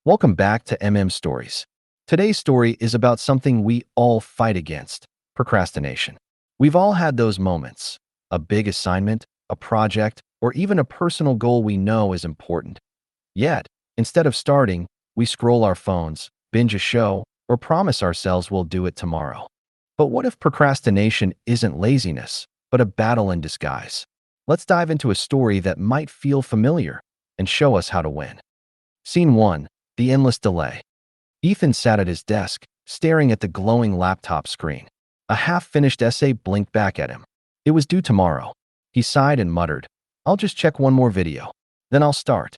Welcome back to Stories. Today's story is about something we all fight against: procrastination. We've all had those moments: a big assignment, a project, or even a personal goal we know is important. Yet, instead of starting, we scroll our phones, binge a show, or promise ourselves we'll do it tomorrow. But what if procrastination isn't laziness, but a battle in disguise? Let's dive into a story that might feel familiar and show us how to win. Scene 1. The endless delay. Ethan sat at his desk, staring at the glowing laptop screen. A half-finished essay blinked back at him. It was due tomorrow. He sighed and muttered, "I'll just check one more video. Then I'll start."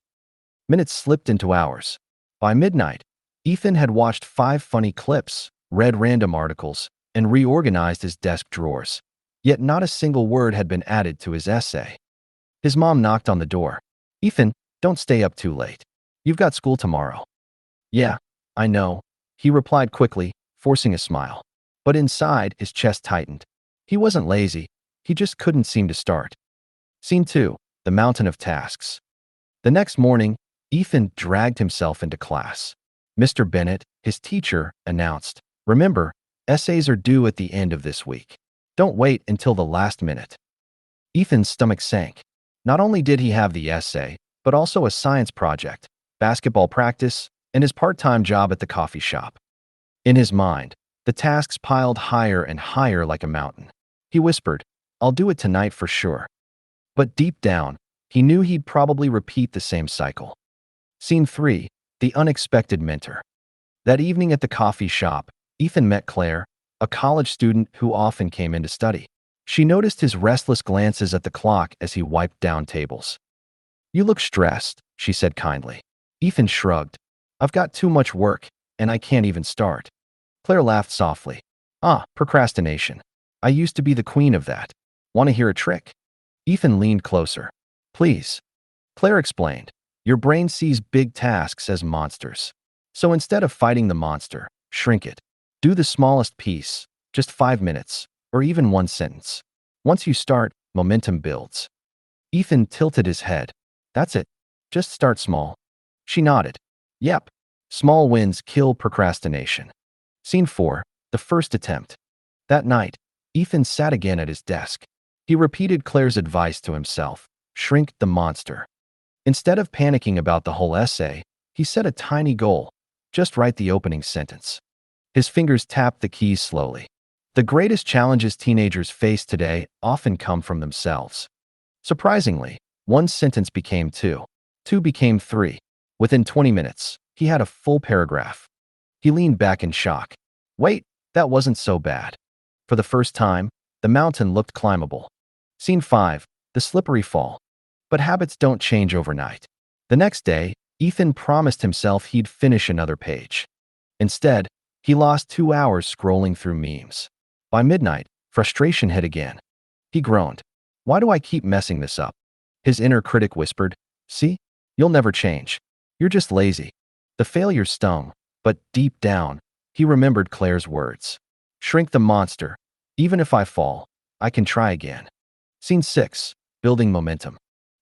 Minutes slipped into hours. By midnight, Ethan had watched 5 funny clips, read random articles, and reorganized his desk drawers. Yet not a single word had been added to his essay. His mom knocked on the door. "Ethan, don't stay up too late. You've got school tomorrow." "Yeah, I know," he replied quickly, forcing a smile. But inside, his chest tightened. He wasn't lazy, he just couldn't seem to start. Scene 2. The mountain of tasks. The next morning, Ethan dragged himself into class. Mr. Bennett, his teacher, announced, "Remember, essays are due at the end of this week. Don't wait until the last minute." Ethan's stomach sank. Not only did he have the essay, but also a science project, basketball practice, and his part-time job at the coffee shop. In his mind, the tasks piled higher and higher like a mountain. He whispered, "I'll do it tonight for sure." But deep down, he knew he'd probably repeat the same cycle. Scene 3. The unexpected mentor. That evening at the coffee shop, Ethan met Claire, a college student who often came in to study. She noticed his restless glances at the clock as he wiped down tables. "You look stressed," she said kindly. Ethan shrugged. "I've got too much work, and I can't even start." Claire laughed softly. "Ah, procrastination. I used to be the queen of that. Want to hear a trick?" Ethan leaned closer. "Please." Claire explained, "Your brain sees big tasks as monsters. So instead of fighting the monster, shrink it. Do the smallest piece, just 5 minutes, or even one sentence. Once you start, momentum builds." Ethan tilted his head. "That's it. Just start small." She nodded. "Yep. Small wins kill procrastination." Scene 4. The first attempt. That night, Ethan sat again at his desk. He repeated Claire's advice to himself: shrink the monster. Instead of panicking about the whole essay, he set a tiny goal: just write the opening sentence. His fingers tapped the keys slowly. The greatest challenges teenagers face today often come from themselves. Surprisingly, one sentence became two. Two became three. Within 20 minutes, he had a full paragraph. He leaned back in shock. Wait, that wasn't so bad. For the first time, the mountain looked climbable. Scene 5. The slippery fall. But habits don't change overnight. The next day, Ethan promised himself he'd finish another page. Instead, he lost 2 hours scrolling through memes. By midnight, frustration hit again. He groaned. "Why do I keep messing this up?" His inner critic whispered, "See? You'll never change. You're just lazy." The failure stung, but deep down, he remembered Claire's words. "Shrink the monster. Even if I fall, I can try again." Scene 6. Building momentum.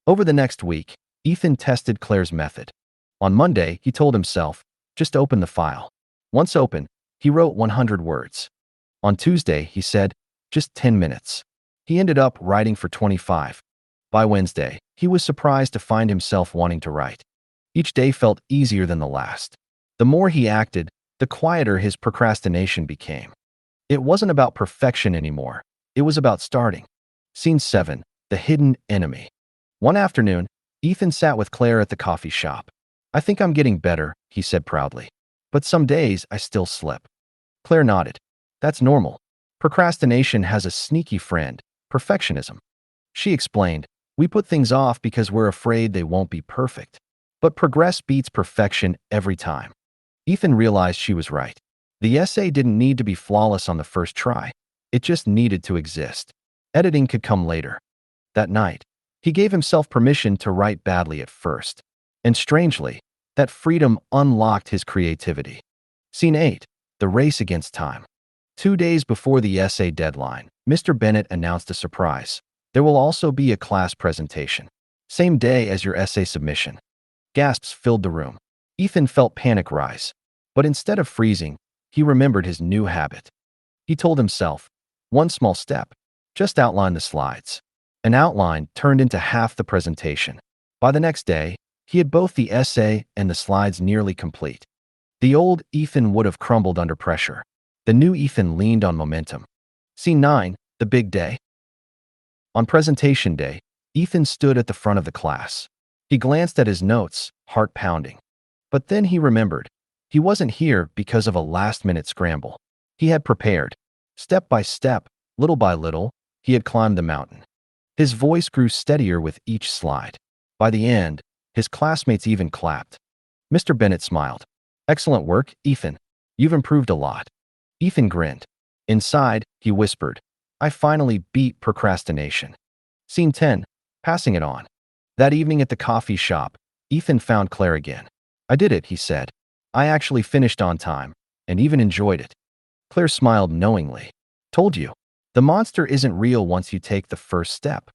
Over the next week, Ethan tested Claire's method. On Monday, he told himself, just open the file. Once open, he wrote 100 words. On Tuesday, he said, just 10 minutes. He ended up writing for 25. By Wednesday, he was surprised to find himself wanting to write. Each day felt easier than the last. The more he acted, the quieter his procrastination became. It wasn't about perfection anymore. It was about starting. Scene 7. The hidden enemy. One afternoon, Ethan sat with Claire at the coffee shop. "I think I'm getting better," he said proudly. "But some days I still slip." Claire nodded. "That's normal. Procrastination has a sneaky friend: perfectionism." She explained, "We put things off because we're afraid they won't be perfect. But progress beats perfection every time." Ethan realized she was right. The essay didn't need to be flawless on the first try. It just needed to exist. Editing could come later. That night, he gave himself permission to write badly at first. And strangely, that freedom unlocked his creativity. Scene 8. The race against time. 2 days before the essay deadline, Mr. Bennett announced a surprise. There will also be a class presentation. Same day as your essay submission. Gasps filled the room. Ethan felt panic rise, but instead of freezing, he remembered his new habit. He told himself, one small step, just outline the slides. An outline turned into half the presentation. By the next day, he had both the essay and the slides nearly complete. The old Ethan would have crumbled under pressure. The new Ethan leaned on momentum. Scene 9, the big day. On presentation day, Ethan stood at the front of the class. He glanced at his notes, heart pounding. But then he remembered. He wasn't here because of a last-minute scramble. He had prepared. Step by step, little by little, he had climbed the mountain. His voice grew steadier with each slide. By the end, his classmates even clapped. Mr. Bennett smiled. Excellent work, Ethan. You've improved a lot. Ethan grinned. Inside, he whispered, I finally beat procrastination. Scene 10, passing it on. That evening at the coffee shop, Ethan found Claire again. I did it, he said. I actually finished on time, and even enjoyed it. Claire smiled knowingly. Told you. The monster isn't real once you take the first step.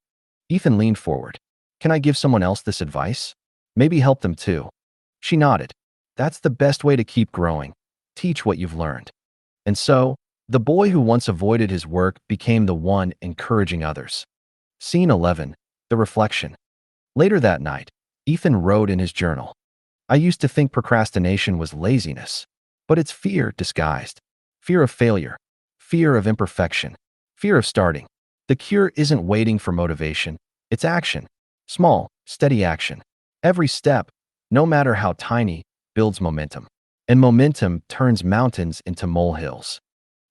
Ethan leaned forward. Can I give someone else this advice? Maybe help them too. She nodded. That's the best way to keep growing. Teach what you've learned. And so, the boy who once avoided his work became the one encouraging others. Scene 11, the reflection. Later that night, Ethan wrote in his journal. I used to think procrastination was laziness, but it's fear disguised. Fear of failure, fear of imperfection, fear of starting. The cure isn't waiting for motivation, it's action. Small, steady action. Every step, no matter how tiny, builds momentum. And momentum turns mountains into molehills.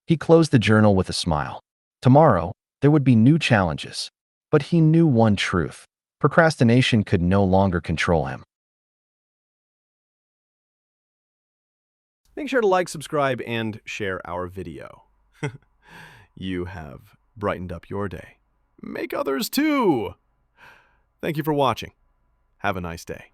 He closed the journal with a smile. Tomorrow, there would be new challenges. But he knew one truth. Procrastination could no longer control him. Make sure to like, subscribe, and share our video. You have brightened up your day. Make others too! Thank you for watching. Have a nice day.